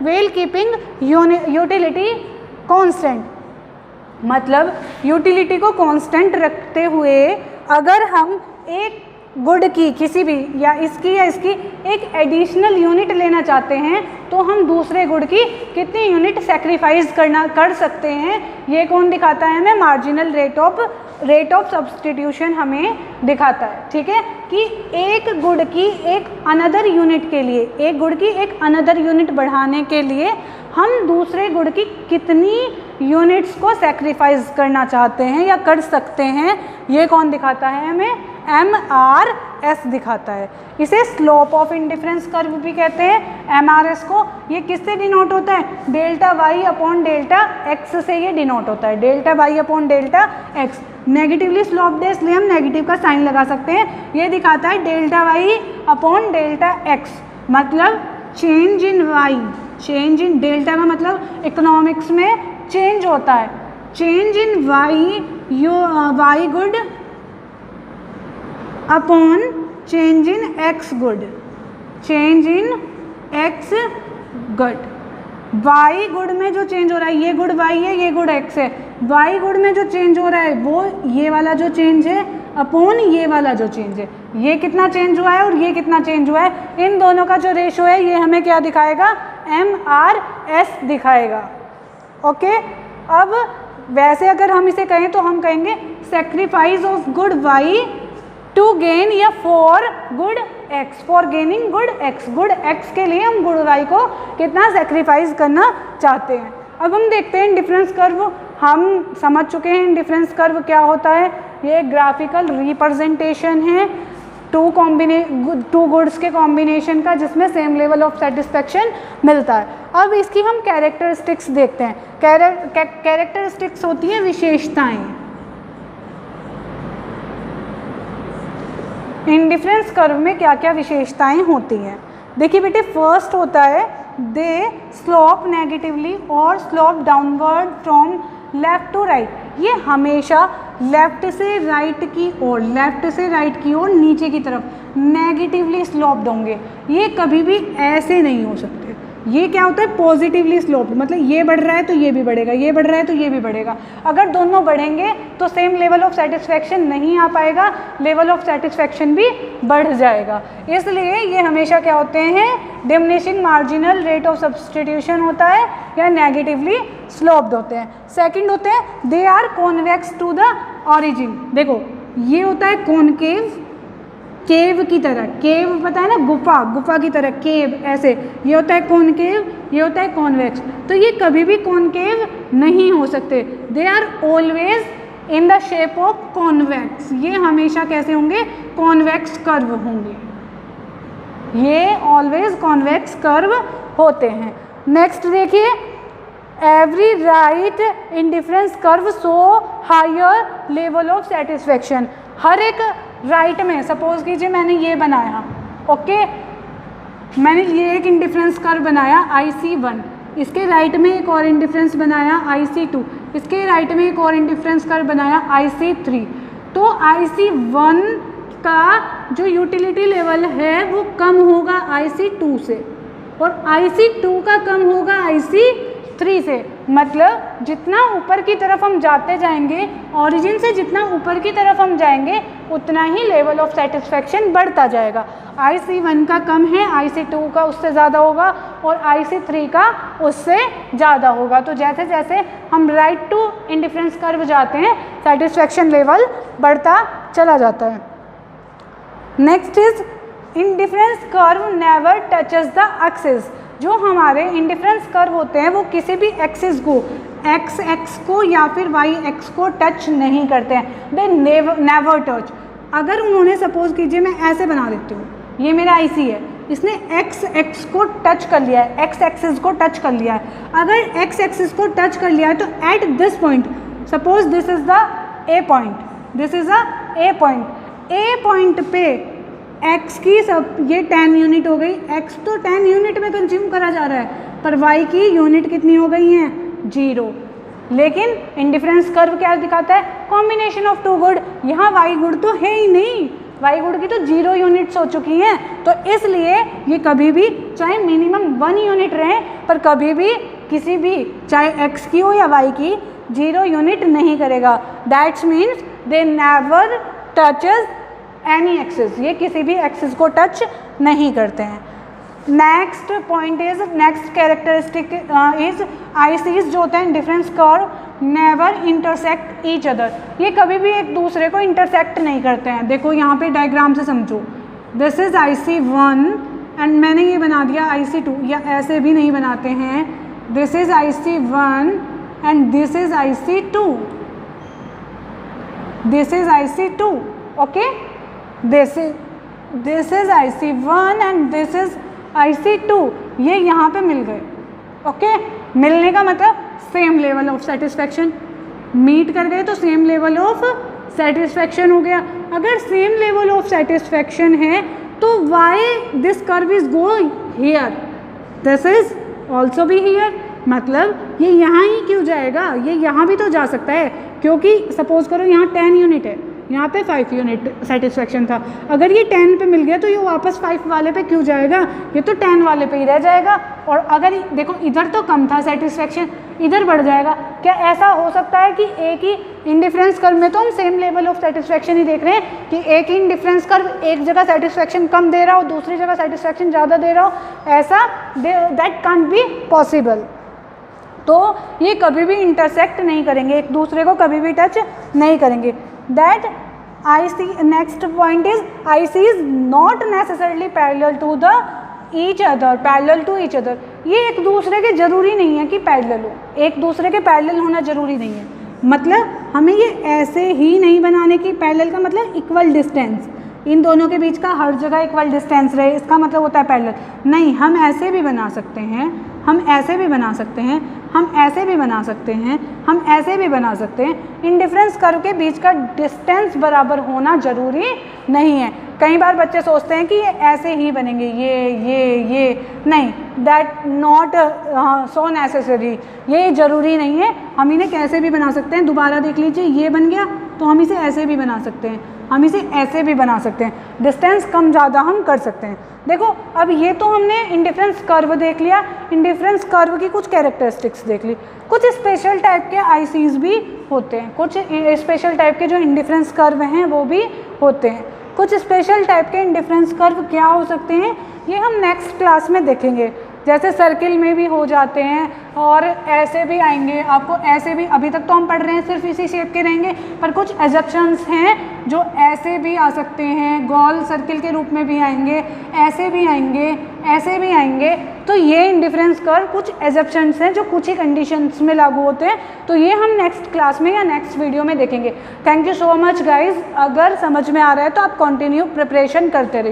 Whale keeping utility constant. मतलब utility को constant रखते हुए अगर हम एक गुड की किसी भी या इसकी एक एडिशनल यूनिट लेना चाहते हैं तो हम दूसरे गुड की कितनी यूनिट सेक्रीफाइस कर सकते हैं, ये कौन दिखाता है हमें? मार्जिनल रेट ऑफ सब्सटीट्यूशन हमें दिखाता है। ठीक है, कि एक गुड की एक अनदर यूनिट के लिए, एक गुड की एक अनदर यूनिट बढ़ाने के लिए हम दूसरे गुड की कितनी यूनिट्स को सेक्रीफाइस करना चाहते हैं या कर सकते हैं, ये कौन दिखाता है हमें? MRS दिखाता है। इसे स्लोप ऑफ इंडिफरेंस कर्व भी कहते हैं MRS को। ये किससे डिनोट होता है? Delta Y upon delta x से ये डिनोट होता है, delta Y upon delta x. Negatively sloped है इसलिए हम नेगेटिव का साइन लगा सकते हैं। ये दिखाता है delta Y upon delta X, मतलब change in Y, change in delta का मतलब इकोनॉमिक्स में चेंज होता है, change in Y good upon change in X good, change in X good. Y good में जो चेंज हो रहा है, ये गुड वाई है, ये गुड एक्स है, वाई गुड में जो चेंज हो रहा है वो ये वाला जो चेंज है अपॉन ये वाला जो चेंज है। ये कितना चेंज हुआ है और ये कितना चेंज हुआ है, इन दोनों का जो रेशो है ये हमें क्या दिखाएगा? MRS दिखाएगा। ओके, अब वैसे अगर हम इसे कहें तो हम कहेंगे sacrifice of good Y to gain या for good X, for gaining good X. Good X के लिए हम गुड वाई को कितना सेक्रीफाइस करना चाहते हैं। अब हम देखते हैं इंडिफरेंस कर्व। हम समझ चुके हैं इंडिफरेंस कर्व क्या होता है। ये ग्राफिकल रिप्रेजेंटेशन है टू गुड्स के कॉम्बिनेशन का जिसमें सेम लेवल ऑफ सेटिस्फेक्शन मिलता है। अब इसकी हम कैरेक्टरिस्टिक्स देखते हैं। कैरेक्टरिस्टिक्स होती हैं विशेषताएं। इंडिफरेंस कर्व में क्या क्या विशेषताएं होती हैं? देखिए बेटे, फर्स्ट होता है दे स्लोप नेगेटिवली और slope downward from left to right. ये हमेशा लेफ्ट से राइट की ओर, लेफ्ट से राइट की ओर नीचे की तरफ नेगेटिवली स्लोप्ड होंगे। ये कभी भी ऐसे नहीं हो सकते। ये क्या होता है? पॉजिटिवली स्लोप्ड, मतलब ये बढ़ रहा है तो ये भी बढ़ेगा, ये बढ़ रहा है तो ये भी बढ़ेगा। अगर दोनों बढ़ेंगे तो सेम लेवल ऑफ सेटिस्फेक्शन नहीं आ पाएगा, लेवल ऑफ सेटिस्फेक्शन भी बढ़ जाएगा। इसलिए ये हमेशा क्या होते हैं? Diminishing marginal rate of substitution होता है या नेगेटिवली स्लोप्ड होते हैं। सेकंड होते हैं they are convex to the origin. देखो, ये होता है कॉनकेव, केव की तरह, केव पता है ना, गुफा, गुफा की तरह केव, ऐसे। ये होता है कॉनकेव, ये होता है कॉन्वेक्स। तो ये कभी भी कॉनकेव नहीं हो सकते। They are always in the shape of convex. ये हमेशा कैसे होंगे? कॉन्वेक्स कर्व होंगे। ये ऑलवेज कॉन्वेक्स कर्व होते हैं। नेक्स्ट देखिए, every right indifference curve show higher level of satisfaction. हर एक राइट में, सपोज कीजिए मैंने ये बनाया, ओके, मैंने ये एक इंडिफरेंस कर्व बनाया IC1, इसके राइट में एक और इंडिफरेंस बनाया IC2, इसके राइट में एक और इंडिफरेंस कर्व बनाया IC3। तो IC1 का जो यूटिलिटी लेवल है वो कम होगा IC2 से और IC2 का कम होगा IC3 से। मतलब जितना ऊपर की तरफ हम जाते जाएंगे, ओरिजिन से जितना ऊपर की तरफ हम जाएंगे उतना ही लेवल ऑफ सेटिस्फेक्शन बढ़ता जाएगा। IC1 का कम है, IC2 का उससे ज़्यादा होगा और IC3 का उससे ज़्यादा होगा। तो जैसे जैसे हम राइट टू इंडिफरेंस कर्व जाते हैं सेटिस्फेक्शन लेवल बढ़ता चला जाता है। Next is indifference curve never touches the axis. जो हमारे इंडिफरेंस कर्व होते हैं वो किसी भी एक्सिस को, एक्स को या फिर वाई एक्स को टच नहीं करते हैं। They never touch. अगर उन्होंने, सपोज कीजिए मैं ऐसे बना देती हूँ, ये मेरा IC है, इसने एक्स को टच कर लिया है, एक्स एक्सिस को टच कर लिया है। अगर एक्स एक्सिस को टच कर लिया है तो at this point, suppose this is the A point, this is a A point, A point पे x की सब ये 10 यूनिट हो गई, x तो 10 यूनिट में कंज्यूम करा जा रहा है पर y की यूनिट कितनी हो गई हैं? 0। लेकिन इंडिफरेंस कर्व क्या दिखाता है? Combination of two good. यहाँ y गुड तो है ही नहीं, वाई गुड की तो 0 यूनिट्स हो चुकी हैं, तो इसलिए ये कभी भी चाहे मिनिमम 1 यूनिट रहे पर कभी भी किसी भी चाहे x की हो या y की 0 यूनिट नहीं करेगा। That's means they never touches any axis, ये किसी भी एक्सिस को टच नहीं करते हैं। Next point is, next characteristic is ICs जो होते हैं difference curve never intersect each other, ये कभी भी एक दूसरे को इंटरसेक्ट नहीं करते हैं। देखो यहाँ पे डायग्राम से समझो, दिस इज IC1 एंड मैंने ये बना दिया IC2, या ऐसे भी नहीं बनाते हैं, this is IC1 and this is IC2, this is IC2, okay, this is IC1 and this is IC2, ये यहाँ पे मिल गए, ओके। मिलने का मतलब same level of satisfaction, meet कर गए तो सेम लेवल ऑफ सेटिस्फैक्शन हो गया। अगर सेम लेवल ऑफ सेटिस्फैक्शन है तो why this curve is going here, this is also भी हियर, मतलब ये यहाँ ही क्यों जाएगा, ये यहाँ भी तो जा सकता है, क्योंकि सपोज करो यहाँ 10 यूनिट है, यहाँ पे 5 यूनिट सेटिस्फैक्शन था, अगर ये 10 पे मिल गया तो ये वापस 5 वाले पे क्यों जाएगा, ये तो 10 वाले पे ही रह जाएगा। और अगर देखो इधर तो कम था सेटिस्फैक्शन, इधर बढ़ जाएगा। क्या ऐसा हो सकता है कि एक ही इंडिफरेंस कर्व में तो हम सेम लेवल ऑफ सेटिस्फैक्शन ही देख रहे हैं कि एक ही इंडिफरेंस कर्व एक जगह सेटिस्फैक्शन कम दे रहा हो, दूसरी जगह सेटिस्फैक्शन ज़्यादा दे रहा हो, ऐसा दैट कांट बी पॉसिबल। तो ये कभी भी इंटरसेक्ट नहीं करेंगे, एक दूसरे को कभी भी टच नहीं करेंगे। That IC, next point is IC is not necessarily parallel to the each other, parallel to each other, ये एक दूसरे के जरूरी नहीं है कि पैरेलल हो, एक दूसरे के पैरेलल होना जरूरी नहीं है। मतलब हमें ये ऐसे ही नहीं बनाने की, पैरेलल का मतलब इक्वल डिस्टेंस, इन दोनों के बीच का हर जगह इक्वल डिस्टेंस रहे, इसका मतलब होता है पैरेलल। नहीं, हम ऐसे भी बना सकते हैं, हम ऐसे भी बना सकते हैं, हम ऐसे भी बना सकते हैं, हम ऐसे भी बना सकते हैं। इंडिफरेंस कर्व के बीच का डिस्टेंस बराबर होना जरूरी नहीं है। कई बार बच्चे सोचते हैं कि ये ऐसे ही बनेंगे, ये नहीं, दैट नॉट सो नेसेसरी, ये ज़रूरी नहीं है। हम इन्हें कैसे भी बना सकते हैं, दोबारा देख लीजिए, ये बन गया तो हम इसे ऐसे भी बना सकते हैं, हम इसे ऐसे भी बना सकते हैं, डिस्टेंस कम ज़्यादा हम कर सकते हैं। देखो अब ये तो हमने इंडिफरेंस कर्व देख लिया, इंडिफरेंस कर्व की कुछ कैरेक्टरिस्टिक्स देख ली। कुछ स्पेशल टाइप के आईसीज भी होते हैं, कुछ स्पेशल टाइप के जो इंडिफरेंस कर्व हैं वो भी होते हैं। कुछ स्पेशल टाइप के इंडिफरेंस कर्व क्या हो सकते हैं, ये हम नेक्स्ट क्लास में देखेंगे। जैसे सर्किल में भी हो जाते हैं और ऐसे भी आएंगे, आपको ऐसे भी, अभी तक तो हम पढ़ रहे हैं सिर्फ इसी शेप के रहेंगे, पर कुछ एजप्शंस हैं जो ऐसे भी आ सकते हैं, गोल सर्किल के रूप में भी आएंगे, ऐसे भी आएंगे, ऐसे भी आएंगे। तो ये इंडिफरेंस कर्व कुछ एजप्शंस हैं जो कुछ ही कंडीशंस में लागू होते हैं। तो ये हम नेक्स्ट क्लास में या नेक्स्ट वीडियो में देखेंगे। Thank you so much guys. अगर समझ में आ रहा है तो आप कंटिन्यू प्रिपरेशन करते रहिए।